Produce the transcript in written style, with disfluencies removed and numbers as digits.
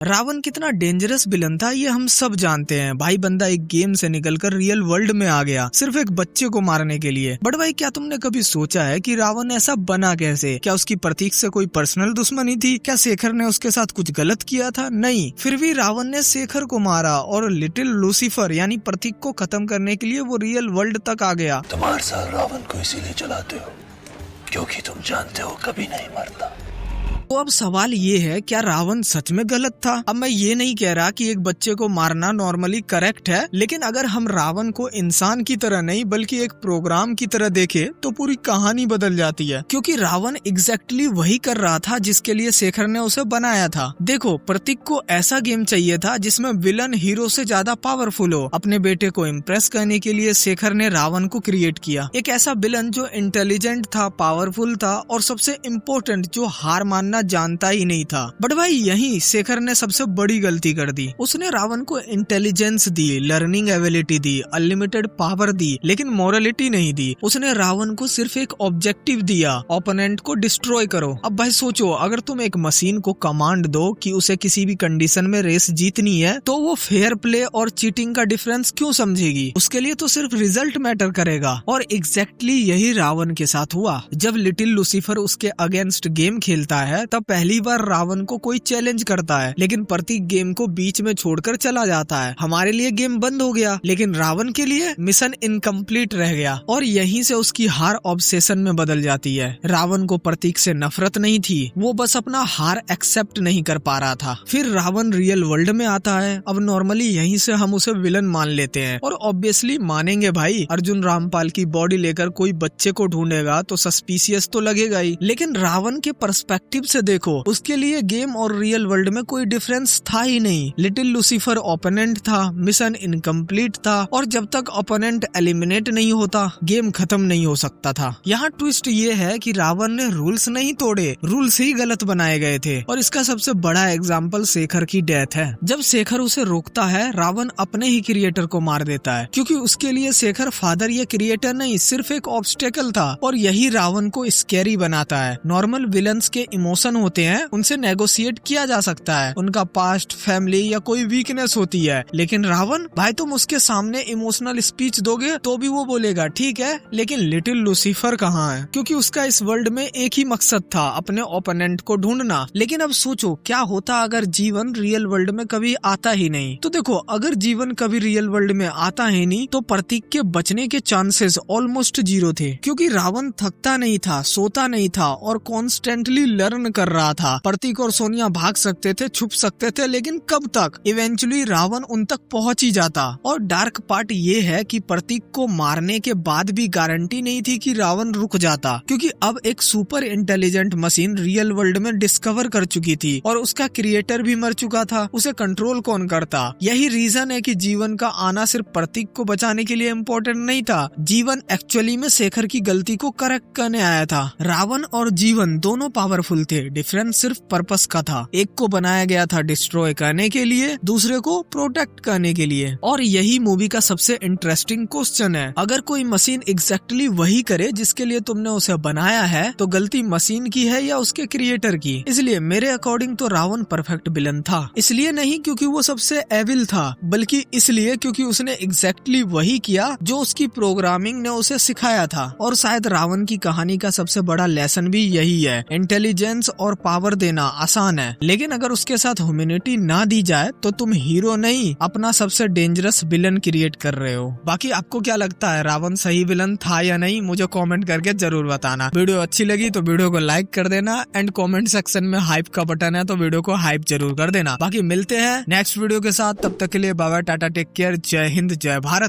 रावण कितना dangerous villain था ये हम सब जानते हैं। भाई बंदा एक गेम से निकलकर रियल वर्ल्ड में आ गया सिर्फ एक बच्चे को मारने के लिए। बट भाई क्या तुमने कभी सोचा है कि रावण ऐसा बना कैसे? क्या उसकी प्रतीक से कोई पर्सनल दुश्मनी थी? क्या शेखर ने उसके साथ कुछ गलत किया था? नहीं, फिर भी रावण ने शेखर को मारा और लिटिल लूसीफर यानी प्रतीक को खत्म करने के लिए वो रियल वर्ल्ड तक आ गया। तुम्हारे साथ रावण को इसीलिए चलाते हो क्योंकि तुम जानते हो कभी नहीं मरता। तो अब सवाल ये है, क्या रावण सच में गलत था? अब मैं ये नहीं कह रहा कि एक बच्चे को मारना नॉर्मली करेक्ट है, लेकिन अगर हम रावण को इंसान की तरह नहीं बल्कि एक प्रोग्राम की तरह देखें तो पूरी कहानी बदल जाती है। क्योंकि रावण एग्जैक्टली वही कर रहा था जिसके लिए शेखर ने उसे बनाया था। देखो, प्रतीक को ऐसा गेम चाहिए था जिसमें विलन हीरो से ज्यादा पावरफुल हो। अपने बेटे को इम्प्रेस करने के लिए शेखर ने रावण को क्रिएट किया, एक ऐसा विलन जो इंटेलिजेंट था, पावरफुल था और सबसे इम्पोर्टेंट जो हार मानना जानता ही नहीं था। बट भाई यही शेखर ने सबसे बड़ी गलती कर दी। उसने रावण को इंटेलिजेंस दी, लर्निंग एबिलिटी दी, अनलिमिटेड पावर दी, लेकिन मोरालिटी नहीं दी। उसने रावण को सिर्फ एक ऑब्जेक्टिव दिया, ओपोनेंट को डिस्ट्रॉय करो। अब भाई सोचो, अगर तुम एक मशीन को कमांड दो कि उसे किसी भी कंडीशन में रेस जीतनी है तो वो फेयर प्ले और चीटिंग का डिफरेंस क्यों समझेगी? उसके लिए तो सिर्फ रिजल्ट मैटर करेगा। और एग्जैक्टली यही रावण के साथ हुआ। जब लिटिल लूसीफर उसके अगेंस्ट गेम खेलता है तब पहली बार रावण को कोई चैलेंज करता है, लेकिन प्रतीक गेम को बीच में छोड़कर चला जाता है। हमारे लिए गेम बंद हो गया, लेकिन रावण के लिए मिशन इनकम्प्लीट रह गया। और यहीं से उसकी हार ऑब्सेशन में बदल जाती है। रावण को प्रतीक से नफरत नहीं थी, वो बस अपना हार एक्सेप्ट नहीं कर पा रहा था। फिर रावण रियल वर्ल्ड में आता है। अब नॉर्मली यहीं से हम उसे विलन मान लेते हैं, और ऑब्वियसली मानेंगे भाई। अर्जुन रामपाल की बॉडी लेकर कोई बच्चे को ढूंढेगा तो सस्पिशियस तो लगेगा ही, लेकिन रावण के पर्सपेक्टिव से देखो, उसके लिए गेम और रियल वर्ल्ड में कोई डिफरेंस था ही नहीं। लिटिल लूसीफर ओपोनेंट था, मिशन इनकम्प्लीट था, और जब तक ओपोनेंट एलिमिनेट नहीं होता गेम खत्म नहीं हो सकता था। यहाँ ट्विस्ट ये है कि रावण ने रूल्स नहीं तोड़े, रूल्स ही गलत बनाए गए थे। और इसका सबसे बड़ा एग्जाम्पल शेखर की डेथ है। जब शेखर उसे रोकता है, रावण अपने ही क्रिएटर को मार देता है, क्योंकि उसके लिए शेखर फादर या क्रिएटर नहीं, सिर्फ एक ऑब्स्टेकल था। और यही रावण को स्कैरी बनाता है। नॉर्मल विलन्स के इमोशन होते हैं, उनसे नेगोशिएट किया जा सकता है, उनका पास्ट, फैमिली या कोई वीकनेस होती है। लेकिन रावण, भाई तुम उसके सामने इमोशनल स्पीच दोगे तो भी वो बोलेगा ठीक है, लेकिन लिटिल लूसीफर कहाँ है? क्योंकि उसका इस वर्ल्ड में एक ही मकसद था, अपने ओपोनेंट को ढूंढना। लेकिन अब सोचो, क्या होता अगर जीवन रियल वर्ल्ड में कभी आता ही नहीं? तो देखो, अगर जीवन कभी रियल वर्ल्ड में आता ही नहीं तो प्रतीक के बचने के चांसेस ऑलमोस्ट जीरो थे। क्योंकि रावण थकता नहीं था, सोता नहीं था और कॉन्स्टेंटली लर्न कर रहा था। प्रतीक और सोनिया भाग सकते थे, छुप सकते थे, लेकिन कब तक? इवेंचुअली रावण उन तक पहुंच ही जाता। और डार्क पार्ट ये है कि प्रतीक को मारने के बाद भी गारंटी नहीं थी कि रावण रुक जाता, क्योंकि अब एक super intelligent machine real world में डिस्कवर कर चुकी थी और उसका क्रिएटर भी मर चुका था। उसे कंट्रोल कौन करता? यही रीजन है कि जीवन का आना सिर्फ प्रतीक को बचाने के लिए इम्पोर्टेंट नहीं था। जीवन एक्चुअली में शेखर की गलती को करेक्ट करने आया था। रावण और जीवन दोनों पावरफुल थे, डिफरेंस सिर्फ पर्पस का था। एक को बनाया गया था डिस्ट्रॉय करने के लिए, दूसरे को प्रोटेक्ट करने के लिए। और यही मूवी का सबसे इंटरेस्टिंग क्वेश्चन है। अगर कोई मशीन एग्जैक्टली वही करे जिसके लिए तुमने उसे बनाया है तो गलती मशीन की है या उसके क्रिएटर की? इसलिए मेरे अकॉर्डिंग तो रावण परफेक्ट विलन था। इसलिए नहीं क्योंकि वो सबसे एविल था, बल्कि इसलिए क्योंकि उसने एग्जैक्टली वही किया जो उसकी प्रोग्रामिंग ने उसे सिखाया था। और शायद रावण की कहानी का सबसे बड़ा लेसन भी यही है। इंटेलिजेंस और पावर देना आसान है, लेकिन अगर उसके साथ ह्यूमैनिटी ना दी जाए तो तुम हीरो नहीं, अपना सबसे डेंजरस विलन क्रिएट कर रहे हो। बाकी आपको क्या लगता है, रावण सही विलन था या नहीं? मुझे कमेंट करके जरूर बताना। वीडियो अच्छी लगी तो वीडियो को लाइक कर देना, एंड कमेंट सेक्शन में हाइप का बटन है तो वीडियो को हाइप जरूर कर देना। बाकी मिलते हैं नेक्स्ट वीडियो के साथ, तब तक के लिए bye bye, tata, take care, जय हिंद, जय भारत।